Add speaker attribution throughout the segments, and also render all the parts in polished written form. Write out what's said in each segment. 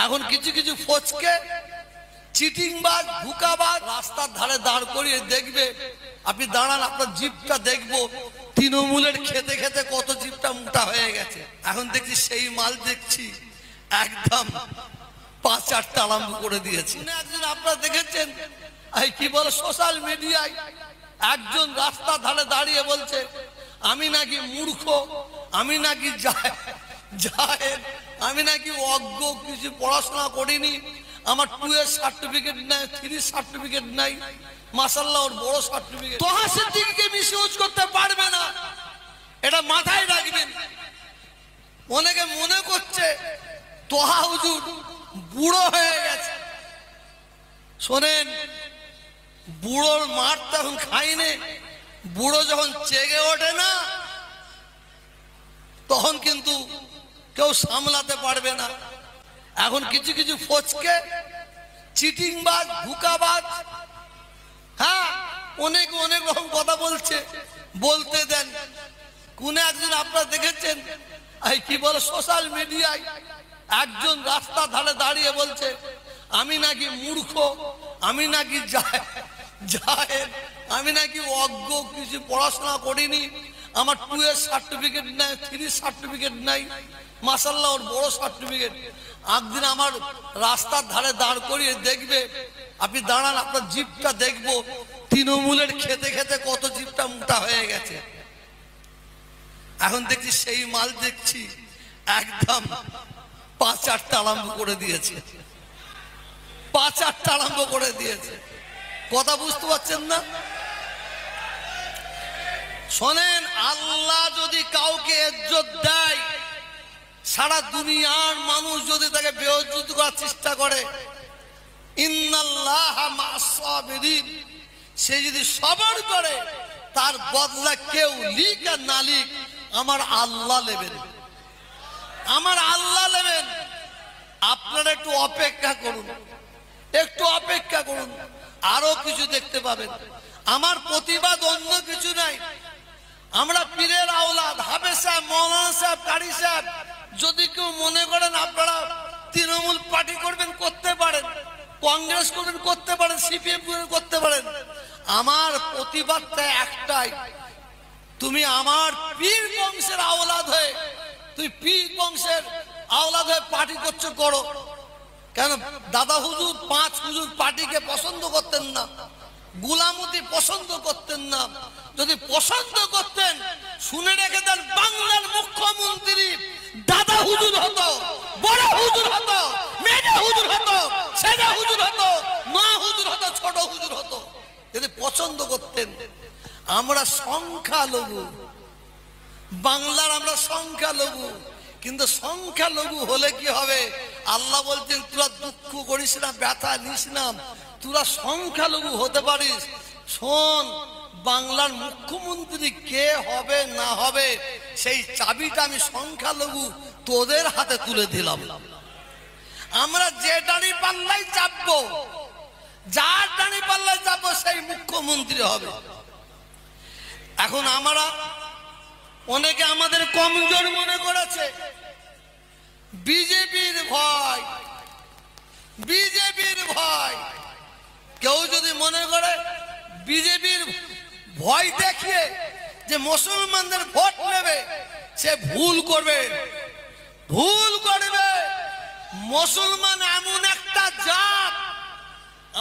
Speaker 1: এখন কিছু কিছু ফচকে চিটিংবাজ ধোঁকাবাজ রাস্তার ধারে দাঁড় করিয়ে দেখবে, আপনি দাঁড়ান আপনার জিভটা দেখবো তৃণমূলের খেতে খেতে কত জিভটা মোটা হয়ে গেছে। এখন দেখছি সেই মাল দেখছি একদম পাঁচারটা আরম্ভ করে দিয়েছে। একজন আপনারা দেখেছেন কি বলে সোশ্যাল মিডিয়ায় একজন রাস্তার ধারে দাঁড়িয়ে বলছে আমি নাকি মূর্খ, আমি নাকি জাহেল, আমি নাকি অজ্ঞ, কিছু পড়াশোনা করিনি, আমার 2 এর সার্টিফিকেট নাই, 3 সার্টিফিকেট নাই, মাশাআল্লাহ ওর বড় সার্টিফিকেট। তোহা সিদ্দিকীকে মিসইউজ করতে পারবে না, এটা মাথায় রাখবেন। অনেকে মনে করছে তোহা হুজুর বুড়ো হয়ে গেছে। শোনেন, বুড়োর মার তখন খাইনে, বুড়ো যখন চেগে ওঠে না তখন কিন্তু কেউ সামলাতে পারবে না। এখন কিছু কিছু ফচকে চিটিংবাজ ধোঁকাবাজ, হ্যাঁ অনেক অনেক রকম কথা বলছে, বলতে দেন। কোন একজন আপনারা দেখেছেন কি বলে সোশ্যাল মিডিয়ায় একজন রাস্তার ধারে দাঁড়িয়ে বলছে আমি নাকি মূর্খ, আমি নাকি জাহেল, আমি নাকি অজ্ঞ, কিছু পড়াশোনা করিনি, আমার 2 এর সার্টিফিকেট নাই, 3 সার্টিফিকেট নাই, মাশাআল্লাহ ওর বড় সার্টিফিকেট। একদিন আমার রাস্তার ধারে দাঁড় করিয়ে দেখবে, আপনি দাঁড়ান আপনার জিভটা দেখবো তৃণমূলের খেতে খেতে কত জিভটা মোটা হয়ে গেছে। এখন দেখছি সেই মাল দেখছি একদম পাঁচারটা আরম্ভ করে দিয়েছে, পাঁচারটা আরম্ভ করে দিয়েছে। কথা বুঝতে পারছেন না? শোনেন, আল্লাহ যদি কাউকে ইজ্জত দেয়, সারা দুনিয়ার মানুষ যদি তাকে বেইজ্জত করার চেষ্টা করে, ইন্নাল্লাহা মা'আস সাবিরিন, সে যদি সবর করে তার বদলা কেউ লিক আর না লিক আমার আল্লাহ নেবেন, আমার আল্লাহ নেবেন। আপনারা একটু অপেক্ষা করুন, একটু অপেক্ষা করুন, আরো কিছু দেখতে পাবেন। আমার প্রতিবাদ অন্য কিছু নাই, আমরা পীরের আওলাদ, হাফেজ সাহেব, মৌলানা সাহেব, কারি সাহেব, যদি কেউ মনে করেন আপনারা তৃণমূল পার্টি করবেন করতে পারেন, কংগ্রেস করবেন করতে পারেন, সিপিএম করতে পারেন। আমার প্রতিবাদটা একটাই, তুমি আমার পীর বংশের আওলাদ হয়ে, তুমি পীর বংশের আওলাদ হয়ে পার্টি করছো করো। কেন দাদা হুজুর 5 হুজুর পার্টিকে পছন্দ করতেন না, গুলামতি পছন্দ করতেন না। যদি পছন্দ করতেন শুনে রেখে দেন, বাংলার মুখ্যমন্ত্রী দাদা হুজুর হতো, বড় হুজুর হতো, মেজা হুজুর হতো, সেজা হুজুর হতো, মা হুজুর হতো, ছোট হুজুর হতো, যদি পছন্দ করতেন। আমরা সংখ্যালঘু, বাংলার আমরা সংখ্যালঘু, কিন্তু সংখ্যালঘু হলে কি হবে? আল্লাহ বলছেন তোরা দুঃখ করিস না, ব্যথা নিস না, তোরা সংখ্যালঘু হতে পারিস। শোন, বাংলার মুখ্যমন্ত্রী কে হবে না হবে সেই চাবিটা আমি সংখ্যালঘু তোদের হাতে তুলে দিলাম। আমরা যে ডানি পাল্লাই চাপবো, যার ডানি পাল্লাই চাপবো সেই মুখ্যমন্ত্রী হবে। এখন আমরা অনেকে আমাদের কমজোর মনে করেছে, বিজেপির ভয়, বিজেপির ভয়। কেউ যদি মনে করে বিজেপির ভয় দেখিয়ে যে মুসলমানদের ভোট নেবে, সে ভুল করবে, ভুল করবে। মুসলমান এমন একটা জাত,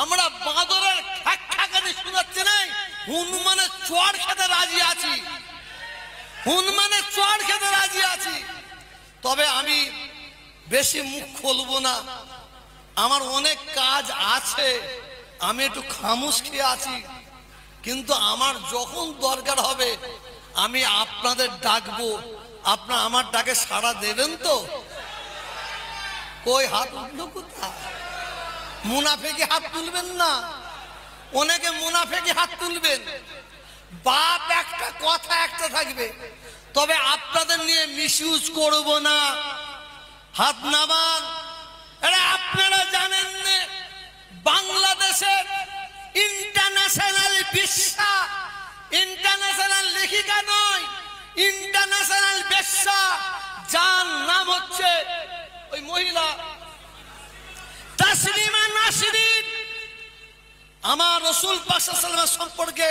Speaker 1: আমরা বাঁদরের খ্যাক্খাকানি শোনাচ্ছি নাই, হনুমানের চড় খেতে রাজি আছি, হনুমানের চড় খেতে রাজি আছি। তবে আমি বেশি মুখ খুলবো না, আমার অনেক কাজ আছে, আমি একটু খামোশ খেয়ে আছি। কিন্তু আমার যখন দরকার হবে আমি আপনাদের ডাকবো, আপনারা আমার ডাকে সাড়া দেবেন তো? কই হাত উঠলো কোথায়? মুনাফেকি হাত তুলবেন না, অনেকে মুনাফেকি হাত তুলবেন। বাপ একটা, কথা একটা থাকবে, তবে আপনাদের নিয়ে মিসইউজ করব না। হাত নামান। আপনারা জানেন না বাংলাদেশের ইন্টারন্যাশনাল বেশ্যা, ইন্টারন্যাশনাল লেখিকা নয়, ইন্টারন্যাশনাল বেশ্যা, যার নাম হচ্ছে ওই মহিলা আমার রাসূল পাক সাল্লাল্লাহু আলাইহি ওয়াসাল্লাম সম্পর্কে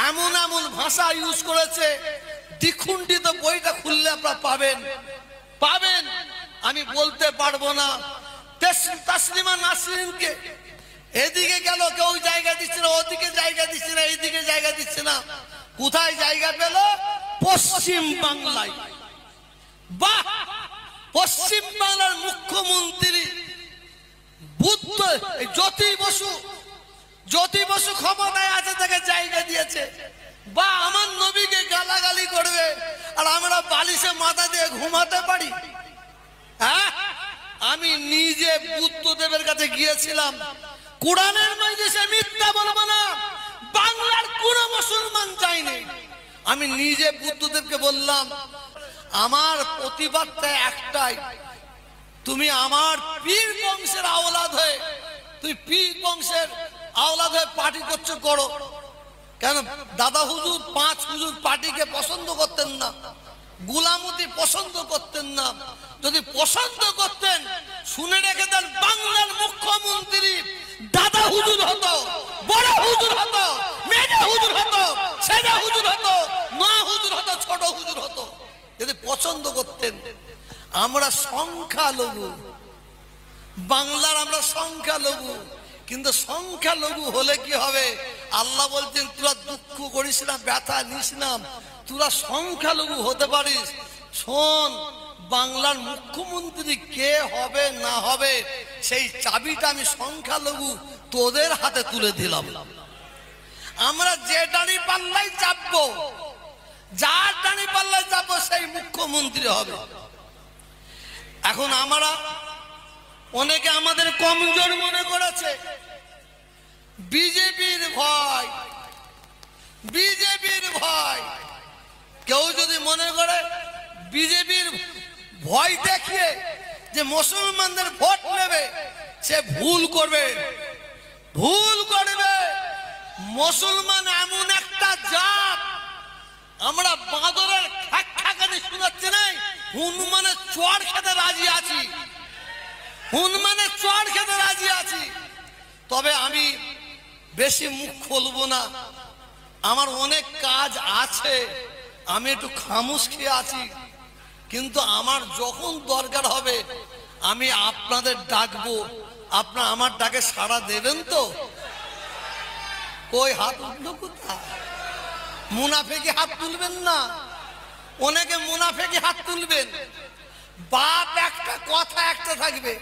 Speaker 1: এমন এমন ভাষা ইউজ করেছে, দ্বিখণ্ডিত বইটা খুললে আপনারা পাবেন। আমি বলতে পারবো না। তাসলিমা নাসরিনকে এদিকে গেল, কেউ জায়গা দিচ্ছে না, ওদিকে জায়গা দিচ্ছে না, এইদিকে জায়গা দিচ্ছে না। কোথায় জায়গা পেল? পশ্চিম বাংলায়। বাহ! পশ্চিম বাংলার মুখ্যমন্ত্রী বুদ্ধ জ্যোতি বসু ক্ষমতায় আছে, তাকে জায়গা দিয়েছে। বা আমার নবীকে গালাগালি করবে আর আমরা বালিশে মাথা দিয়ে ঘুমাতে পারি? হ্যাঁ, আমি নিজে বুদ্ধদেবের কাছে গিয়েছিলাম। কোরআনের মজলিসে মিথ্যা বলবো না, বাংলার কোন মুসলমান চাইনি। আমি নিজে বুদ্ধদেবকে বললাম, আমার প্রতিবাদটা একটাই, তুমি আমার পীর বংশের আওলাদ হয়ে, তুই পীর বংশের আওলাদ হয়ে পার্টি করছো, করো। কেন দাদা হুজুর, 5 হুজুর পার্টিকে পছন্দ করতেন না, গুলামতি পছন্দ করতেন না। যদি পছন্দ করতেন, শুনে রেখে দেন, বাংলার মুখ্যমন্ত্রী দাদা হুজুর হতো, বড় হুজুর হতো, মেজা হুজুর হতো, সেজা হুজুর হতো, মা হুজুর হতো, ছোট হুজুর হতো, যদি পছন্দ করতেন। আমরা সংখ্যালঘু, বাংলার আমরা সংখ্যালঘু। কিন্তু সংখ্যালঘু হলে কি হবে? আল্লাহ বলছেন, তোরা দুঃখ করিস না, ব্যথা নিস না, তোরা সংখ্যালঘু হতে পারিস। শোন, বাংলার মুখ্যমন্ত্রী কে হবে না হবে, সেই চাবিটা আমি সংখ্যালঘু তোদের হাতে তুলে দিলাম। আমরা যে ডানি পাল্লাই চাপবো, যার ডানি পাল্লাই চাপবো, সেই মুখ্যমন্ত্রী হবে। এখন আমরা অনেকে আমাদের কমজোর মনে করেছে, বিজেপির ভয়। কেউ যদি মনে করে বিজেপির ভয় দেখিয়ে যে মুসলমানদের ভোট নেবে, সে ভুল করবে। মুসলমান এমন একটা জাত, আমরা বাঁদরের খ্যাকানি শোনাচ্ছি নাই, হনুমানের চড় খেতে রাজি আছি। তবে আমি বেশি মুখ খুলবো না, আমার অনেক কাজ আছে, আমি একটু খামোশ খেয়ে আছি। কিন্তু আমার যখন দরকার হবে আমি আপনাদের ডাকবো, আপনারা আমার ডাকে সাড়া দেবেন তো? কই হাত উঠলো কোথায়? মুনাফেকি হাত তুলবেন না, অনেকে মুনাফেকি হাত তুলবেন। বাপ একটা, কথা একটা থাকবে,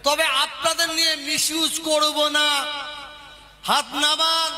Speaker 1: তবে আপনাদের নিয়ে মিসইউজ করব না। হাত নামান।